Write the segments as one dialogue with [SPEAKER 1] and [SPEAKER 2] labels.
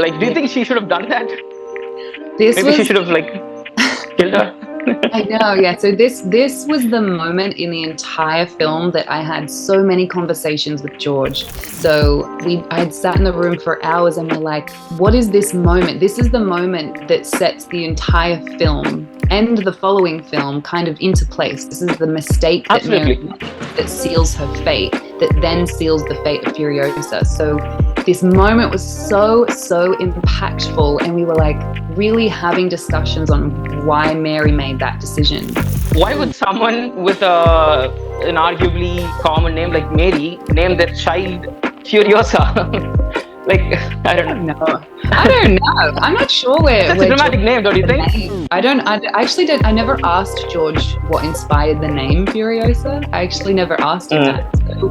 [SPEAKER 1] Like, do you think she should have done that?
[SPEAKER 2] This
[SPEAKER 1] Maybe she
[SPEAKER 2] was
[SPEAKER 1] should have like killed her.
[SPEAKER 2] I know, yeah. So this was the moment in the entire film that I had so many conversations with George. So I had sat in the room for hours and we're like, what is this moment? This is the moment that sets the entire film and the following film kind of into place. This is the mistake that Mary
[SPEAKER 1] Absolutely.
[SPEAKER 2] makes that seals her fate, that then seals the fate of Furiosa. So this moment was so impactful, and we were like really having discussions on why Mary made that decision.
[SPEAKER 1] Why would someone with an arguably common name like Mary name their child Furiosa? Like, I don't know.
[SPEAKER 2] No, I don't know. I'm not sure where.
[SPEAKER 1] That's a dramatic name, don't you think?
[SPEAKER 2] I actually don't. I never asked George what inspired the name Furiosa. I actually never asked him that. So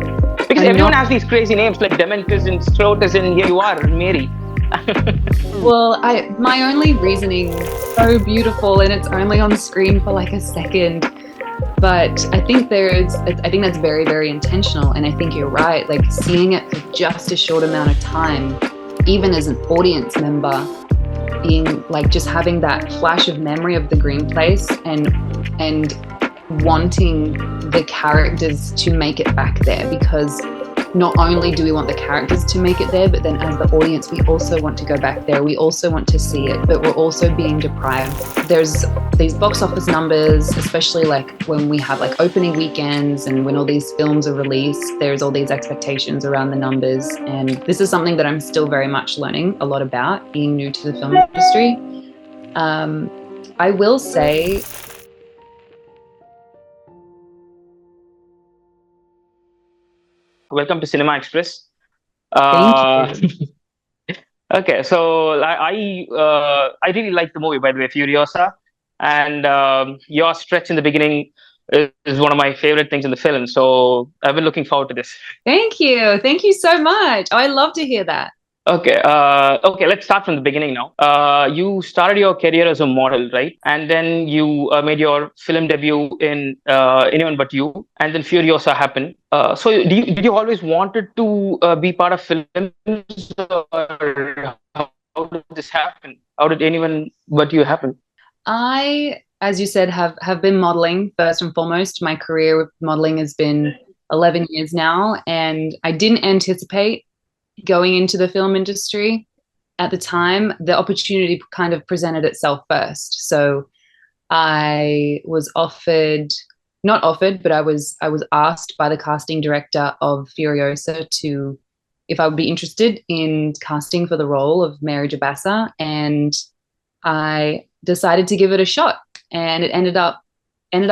[SPEAKER 1] Because everyone has these crazy names like Dementis and Scrotus, and here you are, Mary.
[SPEAKER 2] Well, my only reasoning so beautiful, and it's only on screen for like a second. But I think that's very, very intentional. And I think you're right. Like seeing it for just a short amount of time, even as an audience member, being like just having that flash of memory of the green place and wanting the characters to make it back there, because not only do we want the characters to make it there, but then as the audience, we also want to go back there. We also want to see it, but we're also being deprived. There's these box office numbers, especially like when we have like opening weekends and when all these films are released, there's all these expectations around the numbers. And this is something that I'm still very much learning a lot about, being new to the film industry. I will say,
[SPEAKER 1] Welcome to Cinema Express.
[SPEAKER 2] thank you.
[SPEAKER 1] Okay, so I really like the movie, by the way, Furiosa, and your stretch in the beginning is one of my favorite things in the film. So I've been looking forward to this.
[SPEAKER 2] Thank you. Thank you so much. Oh, I love to hear that.
[SPEAKER 1] Okay, let's start from the beginning now. You started your career as a model, right? And then you made your film debut in Anyone But You, and then Furiosa happened. So did you always wanted to be part of films, or how did this happen? How did Anyone But You happen?
[SPEAKER 2] I, as you said, have been modeling first and foremost. My career with modeling has been 11 years now, and I didn't anticipate going into the film industry at the time. The opportunity kind of presented itself first. So I was not offered, but I was asked by the casting director of Furiosa if I would be interested in casting for the role of Mary Jabassa, and I decided to give it a shot, and it ended up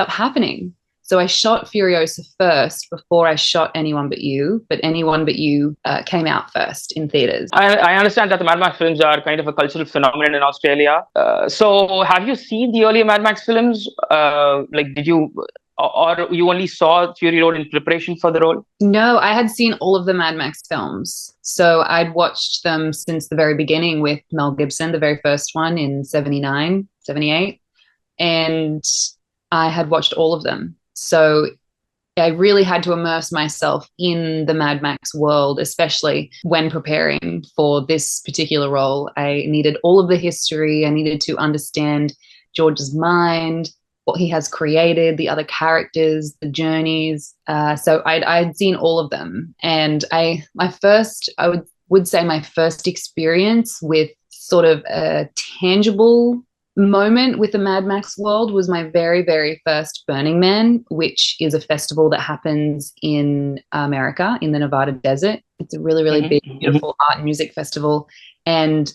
[SPEAKER 2] happening. So I shot Furiosa first before I shot Anyone But You, but Anyone But You came out first in theaters.
[SPEAKER 1] I understand that the Mad Max films are kind of a cultural phenomenon in Australia. So have you seen the earlier Mad Max films? Like, did you, or you only saw Fury Road in preparation for the role?
[SPEAKER 2] No, I had seen all of the Mad Max films. So I'd watched them since the very beginning with Mel Gibson, the very first one in 79, 78. And I had watched all of them. So I really had to immerse myself in the Mad Max world, especially when preparing for this particular role. I needed all of the history. I needed to understand George's mind, what he has created, the other characters, the journeys. So I'd seen all of them. And I would say my first experience with sort of a tangible moment with the Mad Max world was my very, very first Burning Man, which is a festival that happens in America, in the Nevada desert. It's a really, really big, beautiful art and music festival. And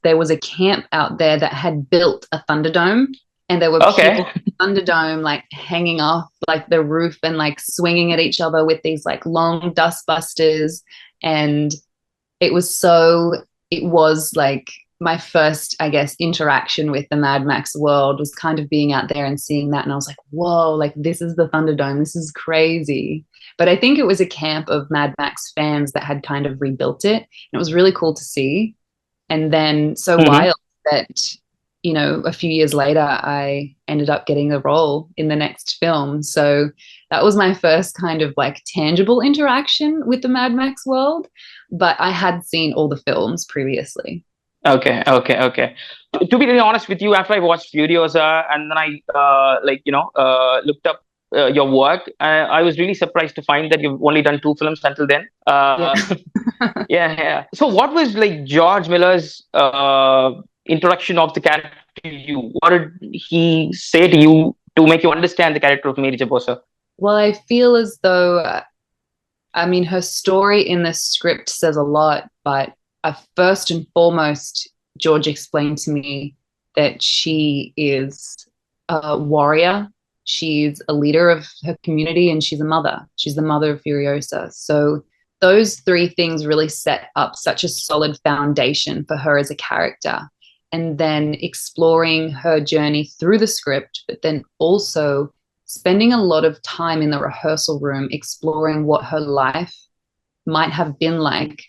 [SPEAKER 2] there was a camp out there that had built a Thunderdome, and there were people in the Thunderdome like hanging off like the roof and like swinging at each other with these like long dust busters. And it was like my first, I guess, interaction with the Mad Max world was kind of being out there and seeing that. And I was like, whoa, like this is the Thunderdome. This is crazy. But I think it was a camp of Mad Max fans that had kind of rebuilt it. And it was really cool to see. And then so wild that, you know, a few years later, I ended up getting a role in the next film. So that was my first kind of like tangible interaction with the Mad Max world. But I had seen all the films previously.
[SPEAKER 1] Okay. To be really honest with you, after I watched Furiosa and then I looked up your work, I was really surprised to find that you've only done two films until then.
[SPEAKER 2] Yeah.
[SPEAKER 1] Yeah. So, what was like George Miller's introduction of the character to you? What did he say to you to make you understand the character of Mary Jabassa?
[SPEAKER 2] Well, I feel as though, I mean, her story in the script says a lot, but first and foremost, George explained to me that she is a warrior. She's a leader of her community and she's a mother. She's the mother of Furiosa. So those three things really set up such a solid foundation for her as a character. And then exploring her journey through the script, but then also spending a lot of time in the rehearsal room exploring what her life might have been like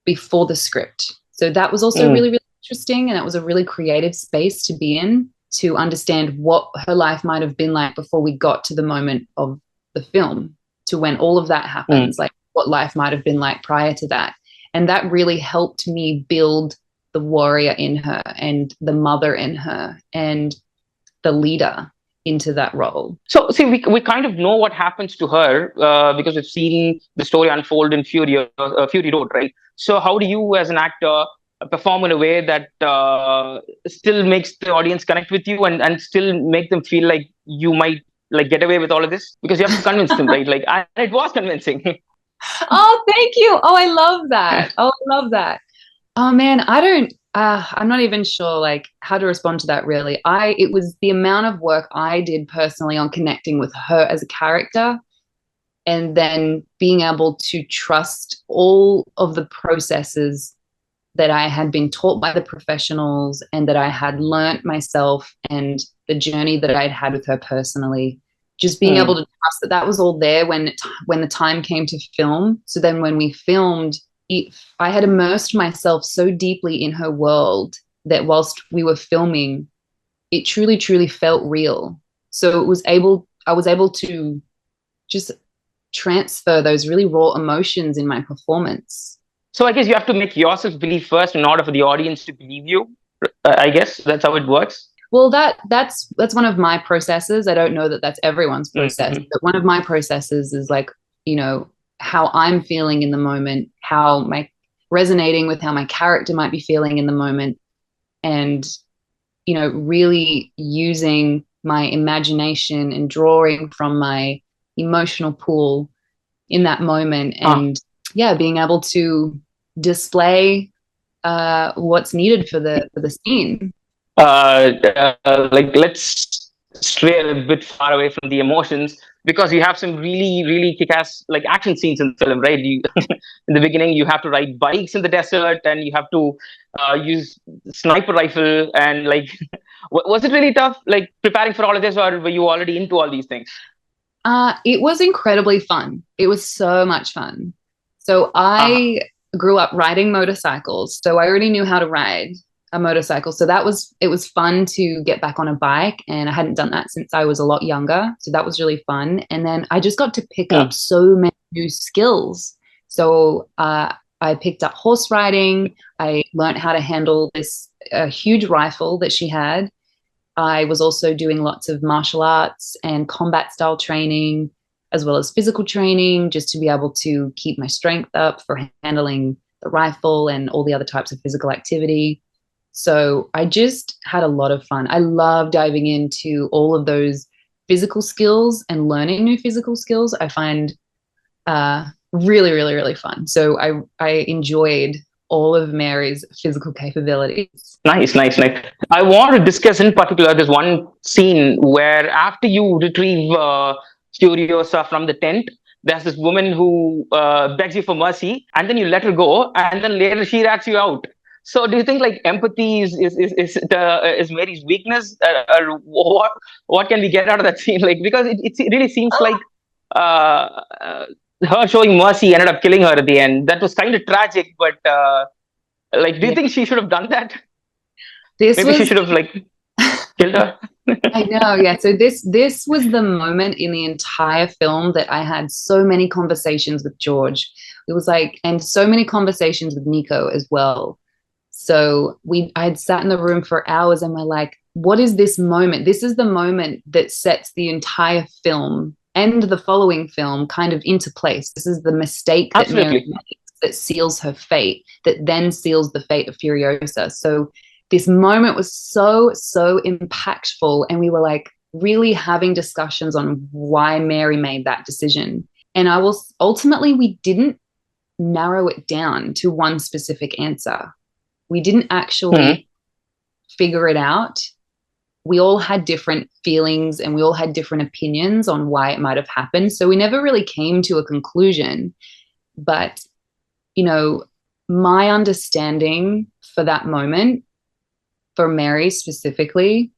[SPEAKER 2] before the script. So that was also really, really interesting. And that was a really creative space to be in, to understand what her life might have been like before we got to the moment of the film, to when all of that happens, like what life might have been like prior to that. And that really helped me build the warrior in her and the mother in her and the leader into that role.
[SPEAKER 1] So, see, we kind of know what happens to her because we've seen the story unfold in Fury Road, right? So, how do you, as an actor, perform in a way that still makes the audience connect with you and still make them feel like you might like get away with all of this? Because you have to convince them, right? Like, it was convincing.
[SPEAKER 2] Oh, thank you. Oh, I love that. Oh, I love that. Oh man, I'm not even sure like how to respond to that really. It was the amount of work I did personally on connecting with her as a character and then being able to trust all of the processes that I had been taught by the professionals and that I had learnt myself and the journey that I'd had with her personally. Just being able to trust that that was all there when the time came to film. So then when we filmed, I had immersed myself so deeply in her world that whilst we were filming, it truly, truly felt real. So I was able to just transfer those really raw emotions in my performance.
[SPEAKER 1] So, I guess you have to make yourself believe first in order for the audience to believe you. I guess that's how it works.
[SPEAKER 2] Well, that's one of my processes. I don't know that that's everyone's process, but one of my processes is like, how I'm feeling in the moment, resonating with how my character might be feeling in the moment, and really using my imagination and drawing from my emotional pool in that moment, and being able to display what's needed for the scene.
[SPEAKER 1] Like let's stray a bit far away from the emotions because you have some really really kick-ass like action scenes in the film, right? In the beginning you have to ride bikes in the desert and you have to use sniper rifle and like was it really tough like preparing for all of this, or were you already into all these things?
[SPEAKER 2] It was incredibly fun. It was so much fun. So I grew up riding motorcycles, so I already knew how to ride a motorcycle. So it was fun to get back on a bike, and I hadn't done that since I was a lot younger. So that was really fun. And then I just got to pick up so many new skills. So I picked up horse riding. I learned how to handle this huge rifle that she had. I was also doing lots of martial arts and combat style training, as well as physical training, just to be able to keep my strength up for handling the rifle and all the other types of physical activity. So I just had a lot of fun. I love diving into all of those physical skills and learning new physical skills. I find really, really, really fun. So I enjoyed all of Mary's physical capabilities.
[SPEAKER 1] Nice. I want to discuss in particular this one scene where after you retrieve Furiosa from the tent, there's this woman who begs you for mercy, and then you let her go, and then later she rats you out. So, do you think like empathy is Mary's weakness, or what can we get out of that scene? Like, because it really seems like her showing mercy ended up killing her at the end. That was kind of tragic, but like, do you think she should have done that? Maybe she should have like killed her.
[SPEAKER 2] I know, yeah. So this was the moment in the entire film that I had so many conversations with George. It was like, and so many conversations with Nico as well. So I had sat in the room for hours and we're like, what is this moment? This is the moment that sets the entire film and the following film kind of into place. This is the mistake that Mary
[SPEAKER 1] Absolutely.
[SPEAKER 2] makes that seals her fate, that then seals the fate of Furiosa. So this moment was so, so impactful. And we were like really having discussions on why Mary made that decision. And ultimately, we didn't narrow it down to one specific answer. We didn't actually figure it out. We all had different feelings and we all had different opinions on why it might have happened. So we never really came to a conclusion. But, you know, my understanding for that moment, for Mary specifically,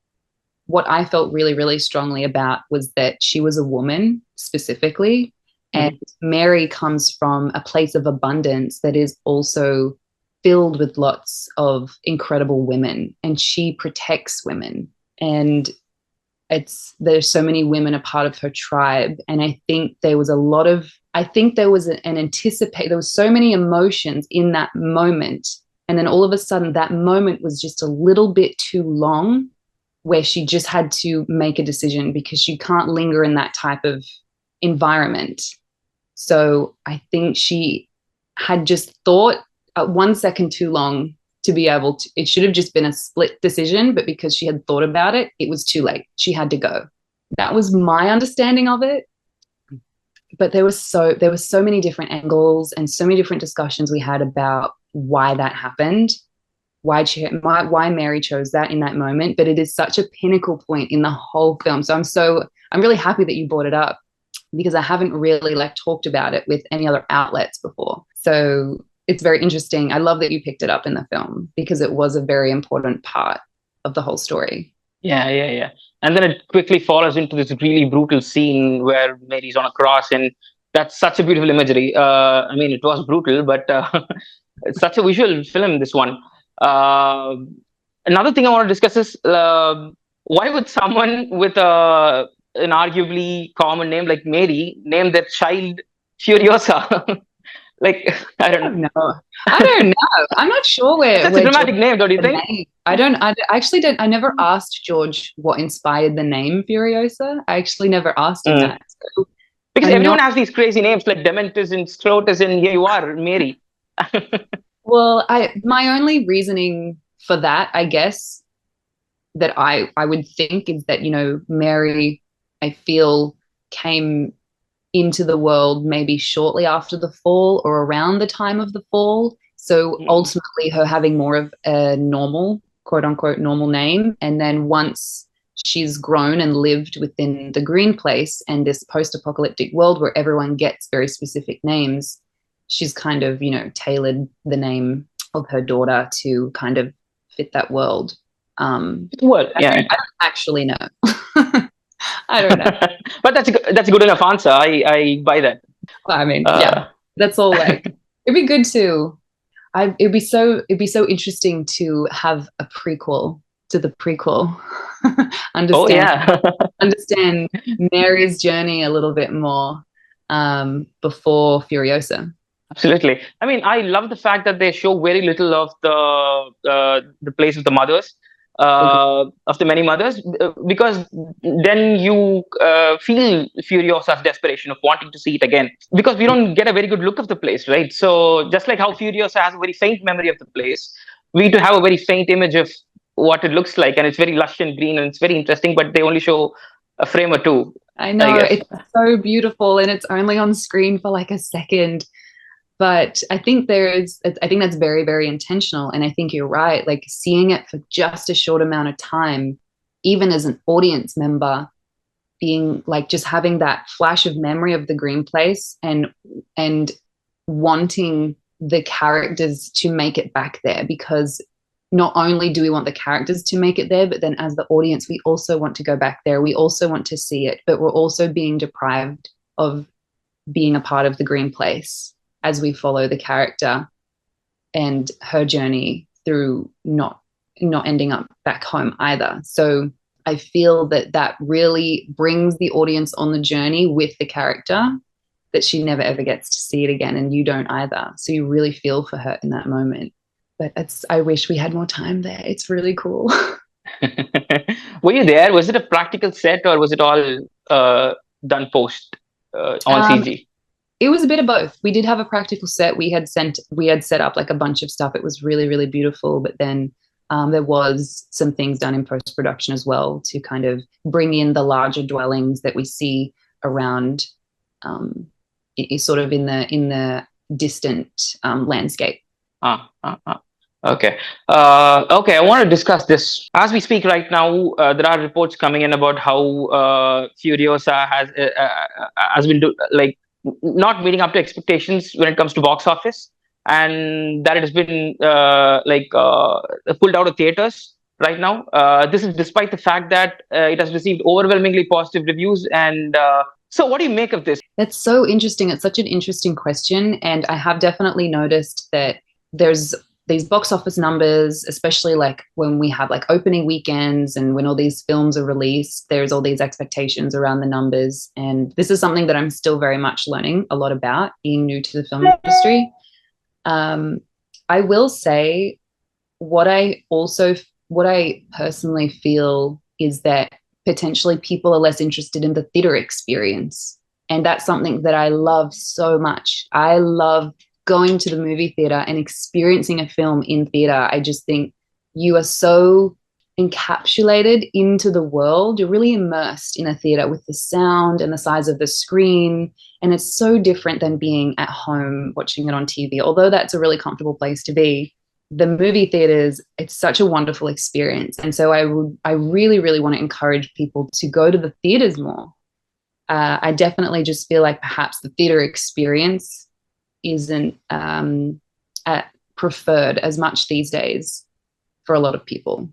[SPEAKER 2] what I felt really, really strongly about was that she was a woman specifically. And Mary comes from a place of abundance that is also filled with lots of incredible women, and she protects women. And there's so many women a part of her tribe. And I think there was there was so many emotions in that moment. And then all of a sudden that moment was just a little bit too long, where she just had to make a decision because you can't linger in that type of environment. So I think she had just thought 1 second too long to be able to, it should have just been a split decision, but because she had thought about it, it was too late. She had to go. That was my understanding of it. But there were so many different angles and so many different discussions we had about why that happened, why Mary chose that in that moment. But it is such a pinnacle point in the whole film. So I'm really happy that you brought it up, because I haven't really talked about it with any other outlets before. So it's very interesting. I love that you picked it up in the film because it was a very important part of the whole story.
[SPEAKER 1] Yeah. And then it quickly follows into this really brutal scene where Mary's on a cross, and that's such a beautiful imagery. I mean, it was brutal, but it's such a visual film, this one. Uh, Another thing I want to discuss is why would someone with an arguably common name like Mary name their child Furiosa? Like, I don't know.
[SPEAKER 2] I don't know. I'm not sure where.
[SPEAKER 1] That's a dramatic name, don't you think?
[SPEAKER 2] I actually don't. I never asked George what inspired the name Furiosa. I actually never asked him that. So
[SPEAKER 1] because everyone has these crazy names like Dementis and Scrotus, and here you are, Mary.
[SPEAKER 2] Well, my only reasoning for that, I guess, that I would think is that, Mary, I feel, came into the world maybe shortly after the fall or around the time of the fall. So ultimately her having more of a normal, quote unquote, normal name. And then once she's grown and lived within the green place and this post-apocalyptic world where everyone gets very specific names, she's kind of, tailored the name of her daughter to kind of fit that world.
[SPEAKER 1] Yeah.
[SPEAKER 2] I don't actually know. I don't know.
[SPEAKER 1] But that's a good enough answer. I buy that.
[SPEAKER 2] I mean, yeah, that's all. It'd be good to. It'd be so interesting to have a prequel to the prequel. Understand Mary's journey a little bit more before Furiosa.
[SPEAKER 1] Absolutely. I mean, I love the fact that they show very little of the place of the mothers. Of the many mothers, because then you feel Furiosa's desperation of wanting to see it again, because we don't get a very good look of the place, right? So just like how Furiosa has a very faint memory of the place, we do have a very faint image of what it looks like, and it's very lush and green and it's very interesting, but they only show a frame or two.
[SPEAKER 2] I know, it's so beautiful and it's only on screen for like a second. But I think that's very, very intentional. And I think you're right. Like seeing it for just a short amount of time, even as an audience member, being like just having that flash of memory of the green place and wanting the characters to make it back there, because not only do we want the characters to make it there, but then as the audience, we also want to go back there. We also want to see it, but we're also being deprived of being a part of the green place as we follow the character and her journey through not ending up back home either. So I feel that really brings the audience on the journey with the character, that she never ever gets to see it again, and you don't either. So you really feel for her in that moment. but I wish we had more time there. It's really cool.
[SPEAKER 1] Were you there? Was it a practical set or was it all uh, done post on
[SPEAKER 2] Um,
[SPEAKER 1] CG?
[SPEAKER 2] it was a bit of both. We did have a practical set. We had set up like a bunch of stuff. It was really, really beautiful. But then there was some things done in post production as well to kind of bring in the larger dwellings that we see around, um, sort of in the distant landscape.
[SPEAKER 1] Ah, ah, ah. Okay. Okay, I want to discuss this. As we speak right now, there are reports coming in about how Furiosa has been not meeting up to expectations when it comes to box office, and that it has been pulled out of theaters right now. This is despite the fact that it has received overwhelmingly positive reviews. And so, what do you make of this?
[SPEAKER 2] That's so interesting. It's such an interesting question. And I have definitely noticed that there's these box office numbers, especially like when we have like opening weekends and when all these films are released, there's all these expectations around the numbers. And this is something that I'm still very much learning a lot about, being new to the film industry. I will say what what I personally feel is that potentially people are less interested in the theater experience. And that's something that I love so much. I love going to the movie theater and experiencing a film in theater. I just think you are so encapsulated into the world. You're really immersed in a theater with the sound and the size of the screen. And it's so different than being at home watching it on TV. Although that's a really comfortable place to be, the movie theaters, it's such a wonderful experience. And so I really, really want to encourage people to go to the theaters more. I definitely just feel like perhaps the theater experience isn't preferred as much these days for a lot of people.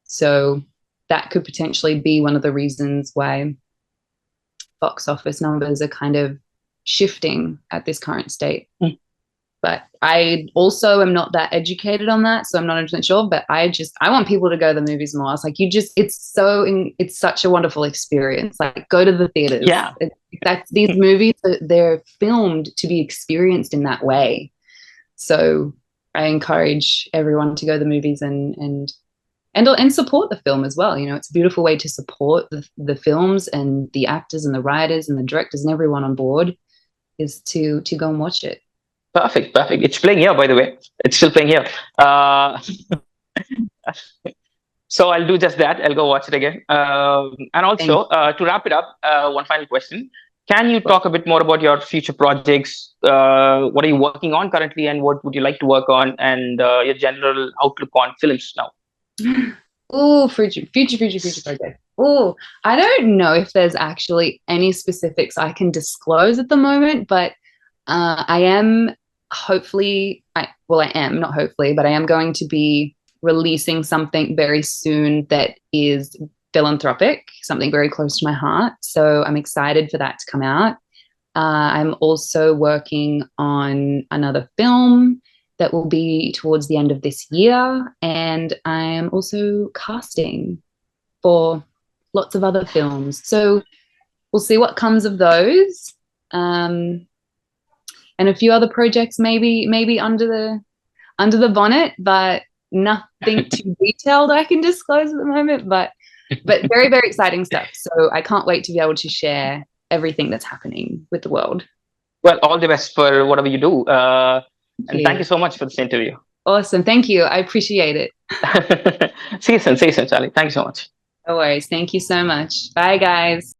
[SPEAKER 2] So that could potentially be one of the reasons why box office numbers are kind of shifting at this current state.
[SPEAKER 1] Mm.
[SPEAKER 2] But I also am not that educated on that, so I'm not 100% sure. But I want people to go to the movies more. I was like, it's such a wonderful experience. Like, go to the theaters.
[SPEAKER 1] Yeah.
[SPEAKER 2] These movies, they're filmed to be experienced in that way. So I encourage everyone to go to the movies and support the film as well. You know, it's a beautiful way to support the films and the actors and the writers and the directors and everyone on board is to go and watch it.
[SPEAKER 1] Perfect, perfect. It's playing here, by the way. It's still playing here. So I'll do just that. I'll go watch it again. And also, to wrap it up, one final question. Can you talk a bit more about your future projects? What are you working on currently, and what would you like to work on, and your general outlook on films now?
[SPEAKER 2] Oh, future project. Oh, I don't know if there's actually any specifics I can disclose at the moment, but I am not hopefully, but I am going to be releasing something very soon that is philanthropic, something very close to my heart. So I'm excited for that to come out. I'm also working on another film that will be towards the end of this year. And I'm also casting for lots of other films. So we'll see what comes of those. And a few other projects maybe under the bonnet, but nothing too detailed I can disclose at the moment. But very, very exciting stuff. So I can't wait to be able to share everything that's happening with the world.
[SPEAKER 1] Well, all the best for whatever you do. And thank you so much for this interview.
[SPEAKER 2] Awesome. Thank you. I appreciate it.
[SPEAKER 1] See you soon, Charlie. Thank you so much.
[SPEAKER 2] No worries. Thank you so much. Bye, guys.